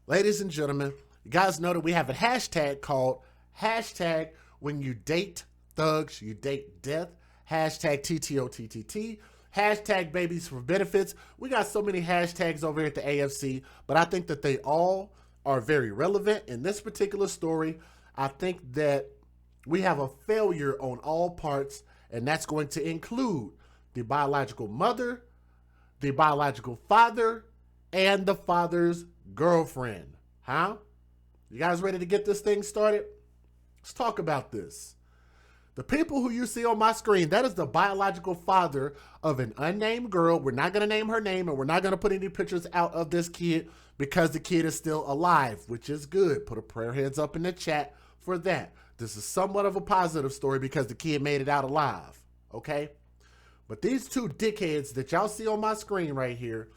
Ladies and gentlemen, you guys know that we have a hashtag called hashtag when you date thugs, you date death, hashtag TTOTTT, hashtag babies for benefits. We got so many hashtags over here at the AFC, but I think that they all are very relevant. In this particular story, I think that we have a failure on all parts, and that's going to include the biological mother, the biological father, and the father's girlfriend. Huh? You guys ready to get this thing started? Let's talk about this. The people who you see on my screen, that is the biological father of an unnamed girl. We're not going to name her name, and we're not going to put any pictures out of this kid because the kid is still alive, which is good. Put a prayer hands up in the chat for that. This is somewhat of a positive story because the kid made it out alive, okay? But these two dickheads that y'all see on my screen right here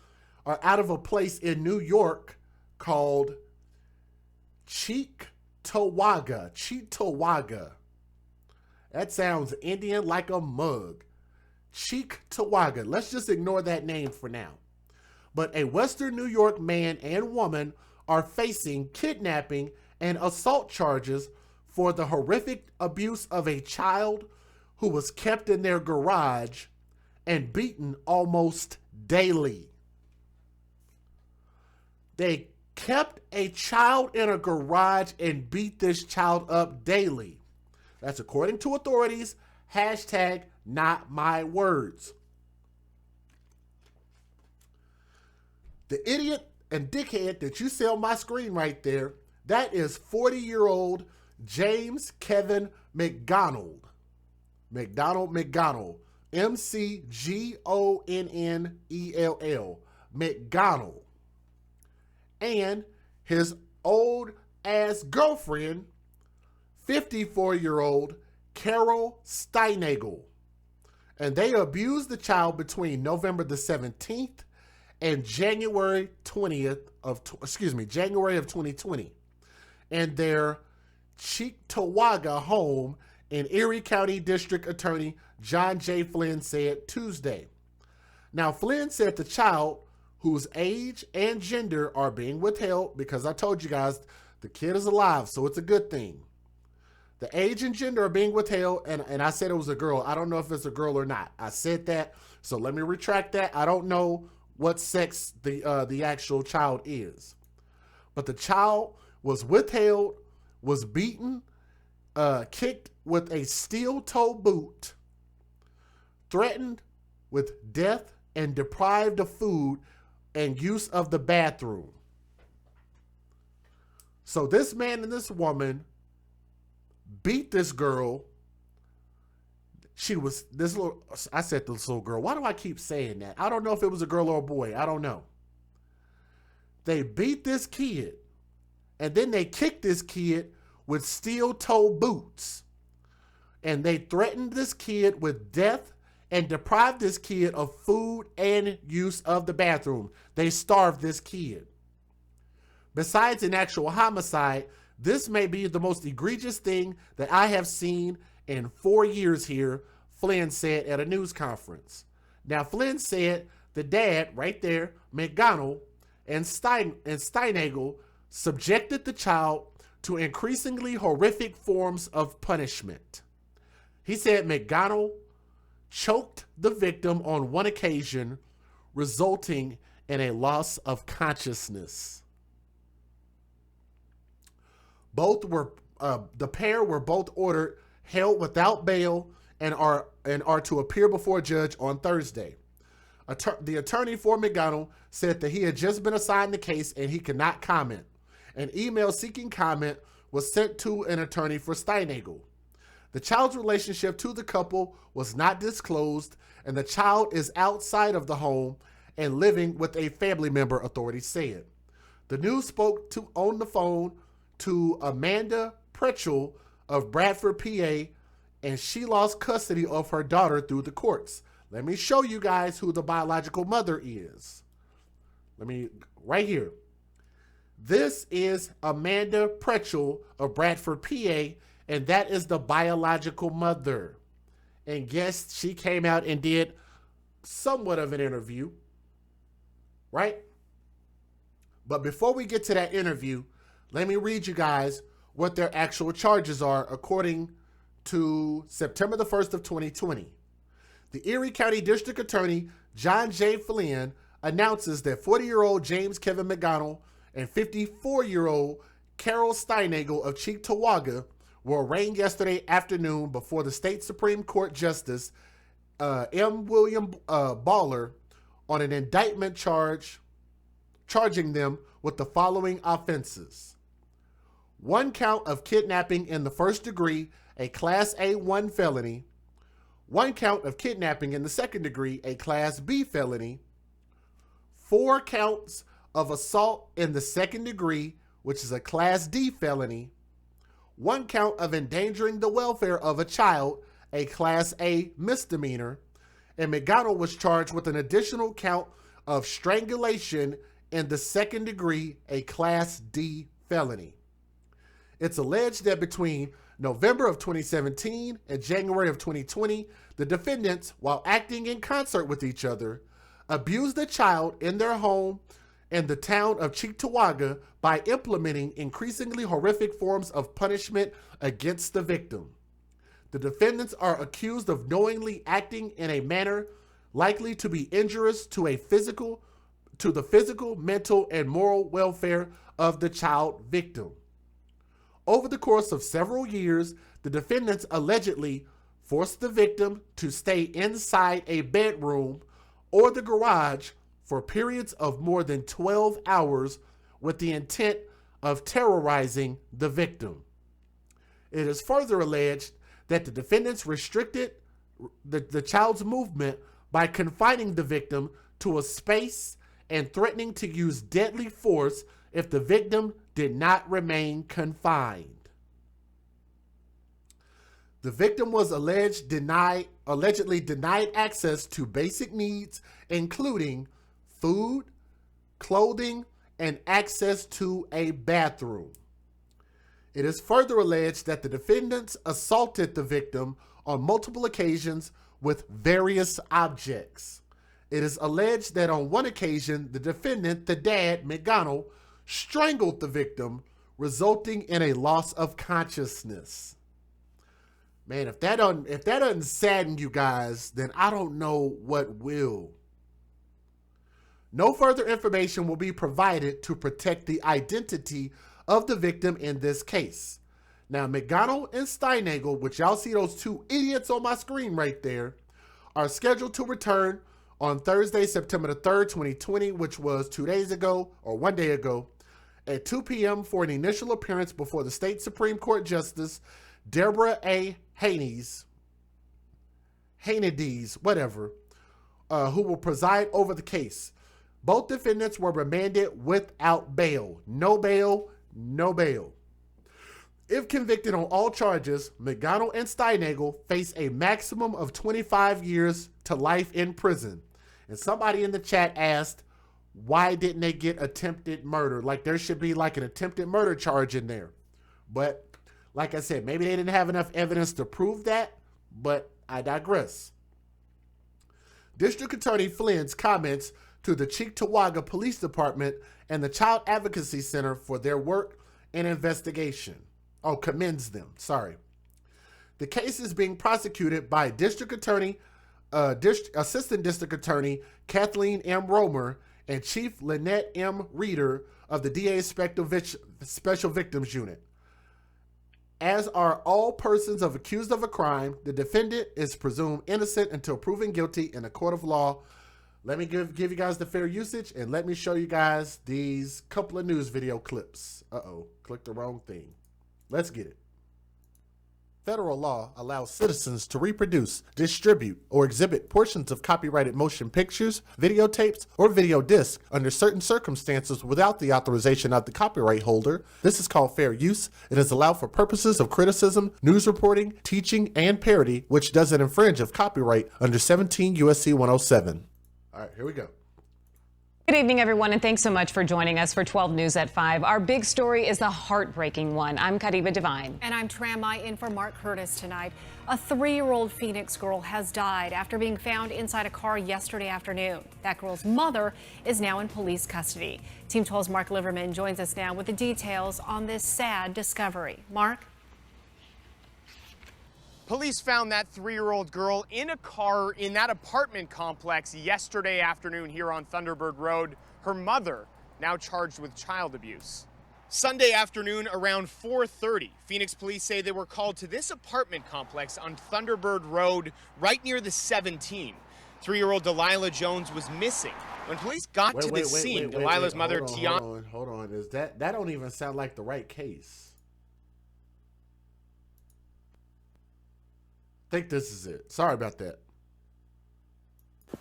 are out of a place in New York called Cheektowaga. Cheektowaga. That sounds Indian like a mug. Cheektowaga. Let's just ignore that name for now. But a Western New York man and woman are facing kidnapping and assault charges for the horrific abuse of a child who was kept in their garage and beaten almost daily. They kept a child in a garage and beat this child up daily. That's according to authorities. Hashtag not my words. The idiot and dickhead that you see on my screen right there, that is 40-year-old James Kevin McDonald. McDonald. McGonnell. McDonald. And his old ass girlfriend, 54-year-old Carol Steinagel. And they abused the child between November the 17th and January of 2020 in their Cheektowaga home in Erie County District Attorney John J. Flynn said Tuesday. Now, Flynn said the child, whose age and gender are being withheld, because I told you guys the kid is alive, so it's a good thing. The age and gender are being withheld, and I said it was a girl. I don't know if it's a girl or not. I said that, so let me retract that. I don't know what sex the actual child is. But the child was withheld, was beaten, kicked with a steel-toe boot, threatened with death, and deprived of food and use of the bathroom. So this man and this woman beat this girl. I said this little girl. Why do I keep saying that? I don't know if it was a girl or a boy. I don't know. They beat this kid, and then they kicked this kid with steel-toe boots. And they threatened this kid with death and deprived this kid of food and use of the bathroom. They starved this kid. Besides an actual homicide, this may be the most egregious thing that I have seen in 4 years here, Flynn said at a news conference. Now, Flynn said the dad right there, McGonnell and Steinagel, subjected the child to increasingly horrific forms of punishment. He said McGonnell choked the victim on one occasion, resulting in a loss of consciousness. The pair were both ordered held without bail and are to appear before a judge on Thursday. The attorney for McGonnell said that he had just been assigned the case and he could not comment. An email seeking comment was sent to an attorney for Steinagel. The child's relationship to the couple was not disclosed, and the child is outside of the home and living with a family member, authorities said. The news spoke on the phone to Amanda Pretchell of Bradford, PA, and she lost custody of her daughter through the courts. Let me show you guys who the biological mother is. Right here. This is Amanda Pretchell of Bradford, PA, and that is the biological mother. And yes, she came out and did somewhat of an interview, right? But before we get to that interview, let me read you guys what their actual charges are according to September the 1st of 2020. The Erie County District Attorney John J. Flynn announces that 40-year-old James Kevin McDonald and 54-year-old Carol Steinagel of Cheektowaga were arraigned yesterday afternoon before the state Supreme Court Justice M. William Baller on an indictment charging them with the following offenses. 1 count of kidnapping in the first degree, a Class A1 felony. 1 count of kidnapping in the second degree, a Class B felony. 4 counts of assault in the second degree, which is a Class D felony. 1 count of endangering the welfare of a child, a Class A misdemeanor. And McDonald was charged with an additional count of strangulation in the second degree, a Class D felony. It's alleged that between November of 2017 and January of 2020, the defendants, while acting in concert with each other, abused a child in their home in the town of Cheektowaga by implementing increasingly horrific forms of punishment against the victim. The defendants are accused of knowingly acting in a manner likely to be injurious to the physical, mental, and moral welfare of the child victim. Over the course of several years, the defendants allegedly forced the victim to stay inside a bedroom or the garage for periods of more than 12 hours with the intent of terrorizing the victim. It is further alleged that the defendants restricted the child's movement by confining the victim to a space and threatening to use deadly force if the victim did not remain confined. The victim was allegedly denied access to basic needs, including food, clothing, and access to a bathroom. It is further alleged that the defendants assaulted the victim on multiple occasions with various objects. It is alleged that on one occasion, the defendant, the dad, McDonald, strangled the victim, resulting in a loss of consciousness. Man, if that doesn't sadden you guys, then I don't know what will. No further information will be provided to protect the identity of the victim in this case. Now, McDonald and Steinagel, which y'all see those two idiots on my screen right there, are scheduled to return on Thursday, September the 3rd, 2020, which was 2 days ago, or 1 day ago, at 2 p.m. for an initial appearance before the state Supreme Court Justice Deborah A. Haney's, who will preside over the case. Both defendants were remanded without bail. No bail, no bail. If convicted on all charges, McDonald and Steinagel face a maximum of 25 years to life in prison. And somebody in the chat asked, why didn't they get attempted murder? Like there should be like an attempted murder charge in there. But like I said, maybe they didn't have enough evidence to prove that, but I digress. District Attorney Flynn's comments to the Cheektowaga Police Department and the Child Advocacy Center for their work and investigation. Oh, commends them, sorry. The case is being prosecuted by District Attorney, Assistant District Attorney Kathleen M. Romer and Chief Lynette M. Reeder of the DA's Special Victims Unit. As are all persons accused of a crime, the defendant is presumed innocent until proven guilty in a court of law. Let me give you guys the fair usage, and let me show you guys these couple of news video clips. Uh-oh, clicked the wrong thing. Let's get it. Federal law allows citizens to reproduce, distribute, or exhibit portions of copyrighted motion pictures, videotapes, or video discs under certain circumstances without the authorization of the copyright holder. This is called fair use. It is allowed for purposes of criticism, news reporting, teaching, and parody, which doesn't infringe of copyright under 17 U.S.C. 107. All right, here we go. Good evening, everyone, and thanks so much for joining us for 12 News at 5. Our big story is the heartbreaking one. I'm Kadiba Devine. And I'm Tramai in for Mark Curtis tonight. A 3-year-old Phoenix girl has died after being found inside a car yesterday afternoon. That girl's mother is now in police custody. Team 12's Mark Liverman joins us now with the details on this sad discovery. Mark? Police found that 3-year-old girl in a car in that apartment complex yesterday afternoon here on Thunderbird Road. Her mother now charged with child abuse. Sunday afternoon around 4:30, Phoenix police say they were called to this apartment complex on Thunderbird Road right near the 17. 3-year-old Delilah Jones was missing. When police got to the scene, Delilah's mother, Tiana... Hold on. Is that don't even sound like the right case. I think this is it. Sorry about that.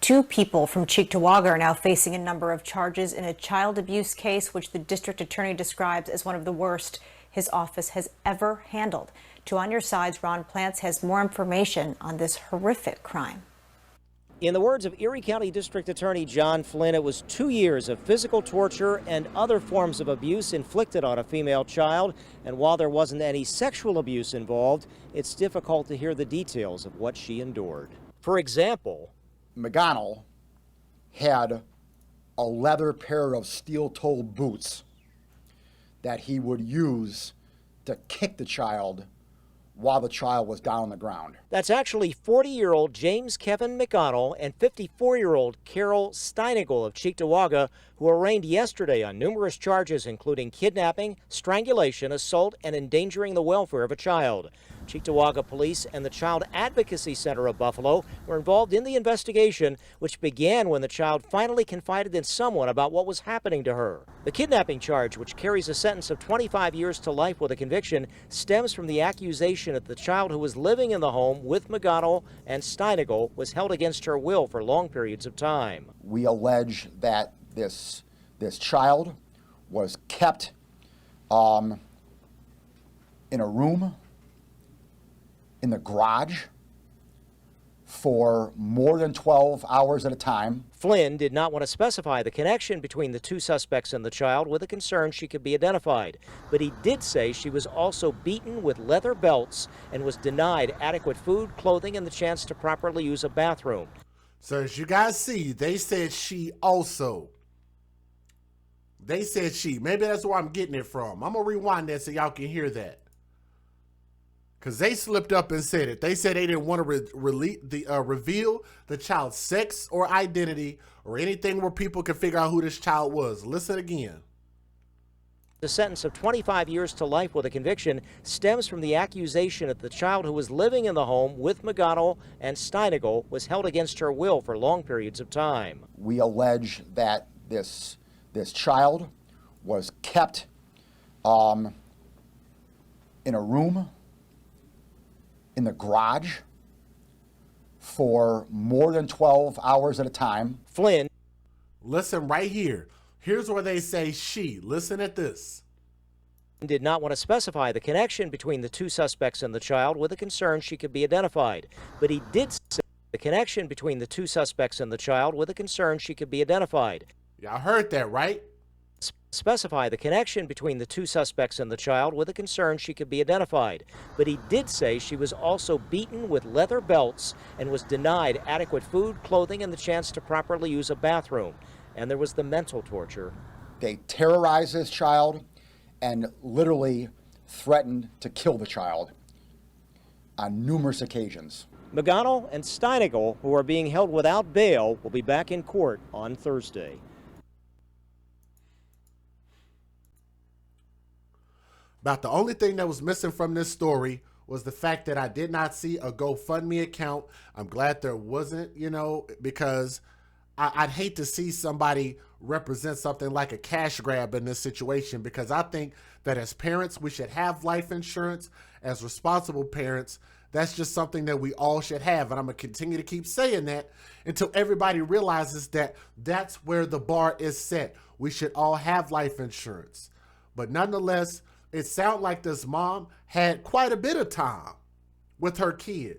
2 people from Cheektowaga are now facing a number of charges in a child abuse case, which the district attorney describes as one of the worst his office has ever handled. To On Your Side's Ron Plants has more information on this horrific crime. In the words of Erie County District Attorney John Flynn, it was 2 years of physical torture and other forms of abuse inflicted on a female child. And while there wasn't any sexual abuse involved, it's difficult to hear the details of what she endured. For example, McGonnell had a leather pair of steel-toed boots that he would use to kick the child while the child was down on the ground. That's actually 40-year-old James Kevin McGonnell and 54-year-old Carol Steinigel of Cheektowaga, who were arraigned yesterday on numerous charges, including kidnapping, strangulation, assault, and endangering the welfare of a child. Cheektowaga Police and the Child Advocacy Center of Buffalo were involved in the investigation, which began when the child finally confided in someone about what was happening to her. The kidnapping charge, which carries a sentence of 25 years to life with a conviction, stems from the accusation that the child who was living in the home with McGonnell and Steinigel was held against her will for long periods of time. We allege that this child was kept in a room in the garage for more than 12 hours at a time. Flynn did not want to specify the connection between the 2 suspects and the child, with a concern she could be identified. But he did say she was also beaten with leather belts and was denied adequate food, clothing, and the chance to properly use a bathroom. So as you guys see, they said she also. They said she. Maybe that's where I'm getting it from. I'm going to rewind that so y'all can hear that. Because they slipped up and said it. They said they didn't want to reveal the child's sex or identity or anything where people could figure out who this child was. Listen again. The sentence of 25 years to life with a conviction stems from the accusation that the child who was living in the home with McGonnell and Steinigel was held against her will for long periods of time. We allege that this child was kept in a room in the garage for more than 12 hours at a time. Flynn. Listen right here. Here's where they say she. Listen at this. Did not want to specify the connection between the 2 suspects and the child, with a concern she could be identified. But he did say the connection between the 2 suspects and the child, with a concern she could be identified. Y'all heard that, right? Specify the connection between the 2 suspects and the child, with a concern she could be identified. But he did say she was also beaten with leather belts and was denied adequate food, clothing, and the chance to properly use a bathroom. And there was the mental torture. They terrorized this child and literally threatened to kill the child on numerous occasions. McGonnell and Steinigel, who are being held without bail, will be back in court on Thursday. About the only thing that was missing from this story was the fact that I did not see a GoFundMe account. I'm glad there wasn't, because I'd hate to see somebody represent something like a cash grab in this situation, because I think that as parents, we should have life insurance. As responsible parents, that's just something that we all should have. And I'm going to continue to keep saying that until everybody realizes that that's where the bar is set. We should all have life insurance. But nonetheless, it sounded like this mom had quite a bit of time with her kid.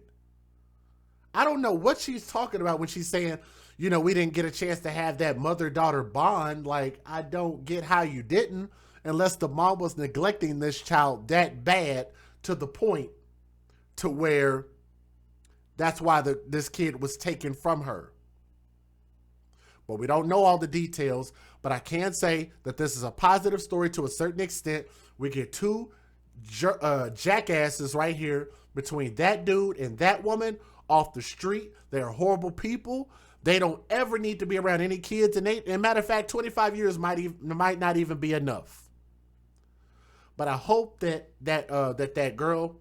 I don't know what she's talking about when she's saying you know, we didn't get a chance to have that mother-daughter bond. Like, I don't get how you didn't, unless the mom was neglecting this child that bad to the point to where that's why this kid was taken from her. But we don't know all the details, but I can say that this is a positive story to a certain extent. We get two jackasses right here between that dude and that woman off the street. They're horrible people. They don't ever need to be around any kids. And matter of fact, 25 years might not even be enough. But I hope that girl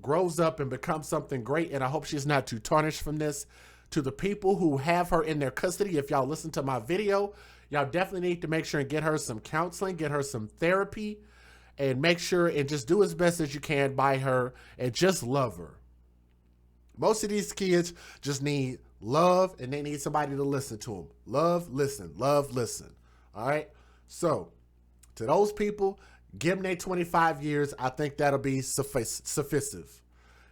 grows up and becomes something great. And I hope she's not too tarnished from this. To the people who have her in their custody, if y'all listen to my video, y'all definitely need to make sure and get her some counseling, get her some therapy, and make sure and just do as best as you can by her and just love her. Most of these kids just need love, and they need somebody to listen to them. Love, listen, love, listen. All right? So, to those people, give them their 25 years. I think that'll be sufficient.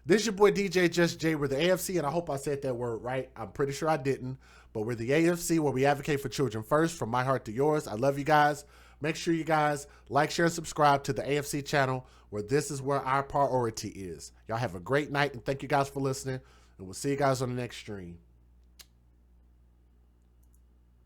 This is your boy DJ Just Jay. We're the AFC, and I hope I said that word right. I'm pretty sure I didn't, but we're the AFC, where we advocate for children first, from my heart to yours. I love you guys. Make sure you guys like, share, and subscribe to the AFC channel, where this is where our priority is. Y'all have a great night, and thank you guys for listening, and we'll see you guys on the next stream.